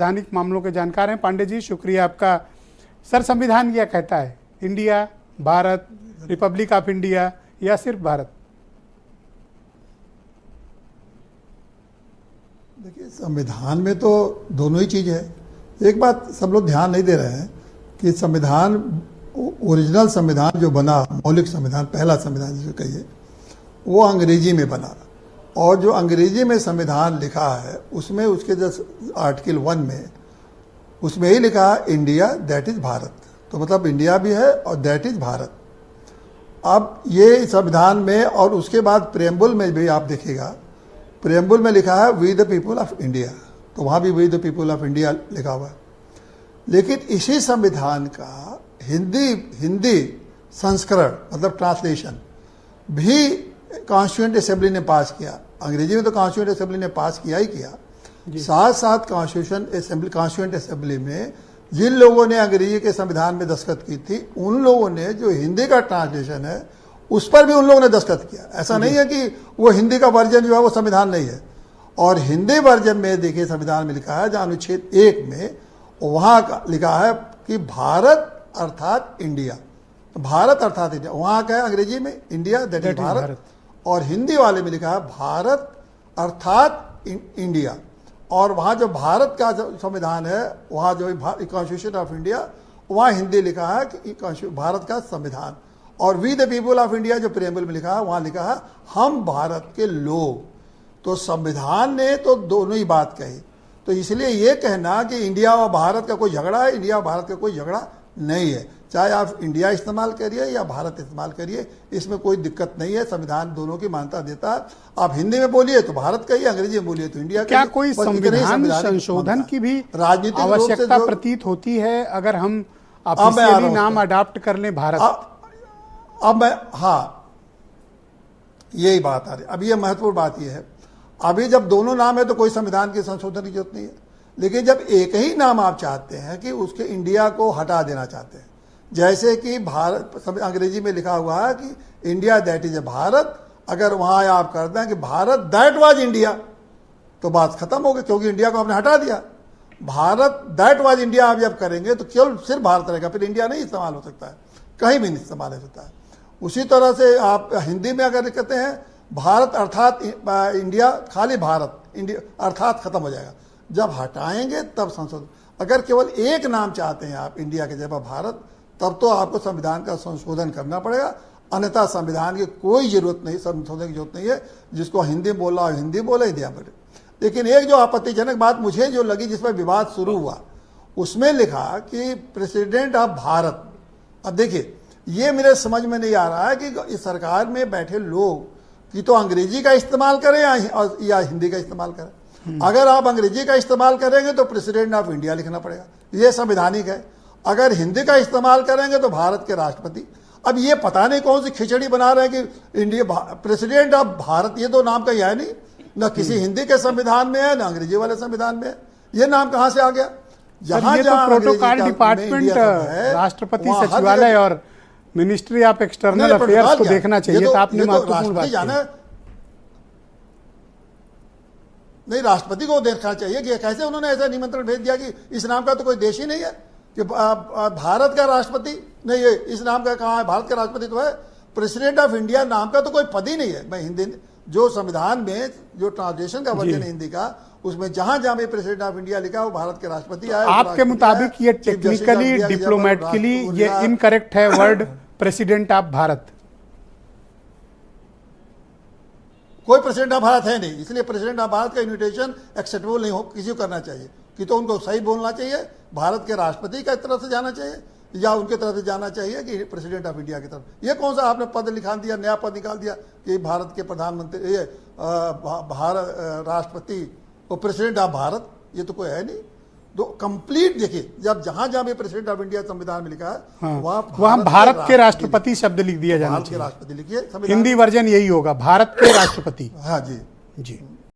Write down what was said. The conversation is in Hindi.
संवैधानिक मामलों के जानकार हैं पांडे जी, शुक्रिया आपका। सर, संविधान क्या कहता है? India, Bharat, Republic of India या सिर्फ भारत? देखिए, संविधान में तो दोनों ही चीज़ है। एक बात सब लोग ध्यान नहीं दे रहे हैं कि संविधान, ओरिजिनल संविधान जो बना, मौलिक संविधान, पहला संविधान जिसे कहिए, वो अंग्रेजी में बना। और जो अंग्रेजी में संविधान लिखा है उसमें उसके जो आर्टिकल 1 में उसमें ही लिखा है इंडिया दैट इज भारत। तो मतलब इंडिया भी है और दैट इज भारत। अब ये संविधान में, और उसके बाद प्रेम्बुल में भी आप देखिएगा, प्रेम्बुल में लिखा है we the people of India, तो वहाँ भी we the people of India लिखा हुआ है। लेकिन इसी संविधान का हिंदी संस्करण मतलब ट्रांसलेशन भी कॉन्स्टिट्यूएंट असेंबली ने पास किया। अंग्रेजी में तो कॉन्स्टिट्यूएंट असेंबली ने पास किया ही किया, साथ साथ कॉन्स्टिट्यूएंट असेंबली में जिन लोगों ने अंग्रेजी के संविधान में दस्तखत की थी, उन लोगों ने जो हिंदी का ट्रांसलेशन है उस पर भी उन लोगों ने दस्तखत किया। ऐसा नहीं है कि वो हिंदी का वर्जन जो है वो संविधान नहीं है। और हिंदी वर्जन में देखिए संविधान में लिखा है, जहाँ अनुच्छेद 1 में वहाँ लिखा है कि भारत अर्थात इंडिया, भारत अर्थात इंडिया। वहाँ क्या है अंग्रेजी में? India that is Bharat. और हिंदी वाले में लिखा है भारत अर्थात इंडिया। और वहाँ जो भारत का जो संविधान है, वहाँ जो कॉन्स्टिट्यूशन ऑफ इंडिया, वहाँ हिंदी लिखा है कि भारत का संविधान। और we the people of India जो प्रेम्बल में लिखा है, वहाँ लिखा है हम भारत के लोग। तो संविधान ने तो दोनों ही बात कही। तो इसलिए ये कहना कि इंडिया और भारत का कोई झगड़ा है, इंडिया और भारत का कोई झगड़ा नहीं है। चाहे आप इंडिया इस्तेमाल करिए या भारत इस्तेमाल करिए, इसमें कोई दिक्कत नहीं है। संविधान दोनों की मान्यता देता है। आप हिंदी में बोलिए तो भारत कहिए, अंग्रेजी में बोलिए तो इंडिया। क्या कोई संविधान संशोधन की भी राजनीतिक आवश्यकता प्रतीत होती है अगर हम ऑफिशियली नाम अडॉप्ट कर लें भारत? हाँ, यही बात आ रही। अब ये महत्वपूर्ण बात यह है, अभी जब दोनों नाम है तो कोई संविधान के संशोधन की जरूरत नहीं है। लेकिन जब एक ही नाम आप चाहते हैं कि उसके इंडिया को हटा देना चाहते हैं, जैसे कि भारत अंग्रेजी में लिखा हुआ है कि India that is a Bharat, अगर वहां आप कर दें कि भारत दैट वाज इंडिया, तो बात खत्म हो गई, क्योंकि इंडिया को आपने हटा दिया। भारत दैट वाज इंडिया आप जब करेंगे तो केवल सिर्फ भारत रहेगा, फिर इंडिया नहीं इस्तेमाल हो सकता है, कहीं भी नहीं इस्तेमाल हो सकता है। उसी तरह से आप हिंदी में अगर कहते हैं भारत अर्थात इंडिया, खाली भारत, इंडिया अर्थात खत्म हो जाएगा। जब हटाएंगे तब संशोधन। अगर केवल एक नाम चाहते हैं आप इंडिया के जगह भारत, तब तो आपको संविधान का संशोधन करना पड़ेगा। अन्यथा संविधान की कोई जरूरत नहीं, संशोधन की जरूरत नहीं है। जिसको हिंदी बोला हिंदी बोला, इंडिया बोले। लेकिन एक जो आपत्तिजनक बात मुझे जो लगी, जिसमें विवाद शुरू हुआ, उसमें लिखा कि प्रेसिडेंट ऑफ भारत। अब देखिए, ये मेरे समझ में नहीं आ रहा है कि इस सरकार में बैठे लोग कि तो अंग्रेजी का इस्तेमाल करें या हिंदी का इस्तेमाल करें। अगर आप अंग्रेजी का इस्तेमाल करेंगे तो प्रेसिडेंट ऑफ इंडिया लिखना पड़ेगा, ये संवैधानिक है। अगर हिंदी का इस्तेमाल करेंगे तो भारत के राष्ट्रपति। अब ये पता नहीं कौन सी खिचड़ी बना रहे हैं कि इंडिया प्रेसिडेंट ऑफ भारत, ये तो नाम कहीं है नहीं, न किसी हिंदी के संविधान में है, न अंग्रेजी वाले संविधान में है। ये नाम कहां से आ गया? जहां जहां प्रोटोकॉल डिपार्टमेंट, राष्ट्रपति सचिवालय और मिनिस्ट्री ऑफ एक्सटर्नल अफेयर्स को देखना चाहिए। तो आपने महत्वपूर्ण बात की। नहीं, राष्ट्रपति को देखना चाहिए कि कैसे उन्होंने ऐसा निमंत्रण भेज दिया कि इस नाम का तो कोई देश ही नहीं है कि भारत का राष्ट्रपति नहीं है। इस नाम का कहाँ है? भारत का राष्ट्रपति तो है, प्रेसिडेंट ऑफ इंडिया नाम का तो कोई पद ही नहीं है। मैं हिंदी जो संविधान में जो ट्रांसलेशन का वर्जन है हिंदी का, उसमें जहां जहां भी प्रेसिडेंट ऑफ इंडिया लिखा वो भारत के राष्ट्रपति आए। आपके मुताबिक ये टेक्निकली, डिप्लोमेटिकली ये इनकरेक्ट है वर्ड प्रेसिडेंट ऑफ भारत? कोई प्रेसिडेंट ऑफ भारत है नहीं, इसलिए प्रेसिडेंट ऑफ भारत का इन्विटेशन एक्सेप्टेबल नहीं हो, किसी को करना चाहिए कि तो उनको सही बोलना चाहिए, भारत के राष्ट्रपति की तरफ से जाना चाहिए या उनके तरफ से जाना चाहिए कि प्रेसिडेंट ऑफ इंडिया की तरफ। ये कौन सा आपने पद लिखा दिया, नया पद निकाल दिया कि भारत के प्रधानमंत्री, ये भारत राष्ट्रपति और प्रेसिडेंट ऑफ भारत? ये तो कोई है नहीं। तो कंप्लीट देखिए, जब जहां जहां भी प्रेसिडेंट ऑफ इंडिया संविधान में लिखा है, वहां भारत के राष्ट्रपति शब्द लिख दिया जाना चाहिए। राष्ट्रपति लिखिए, हिंदी वर्जन यही होगा, भारत के राष्ट्रपति। हाँ जी जी।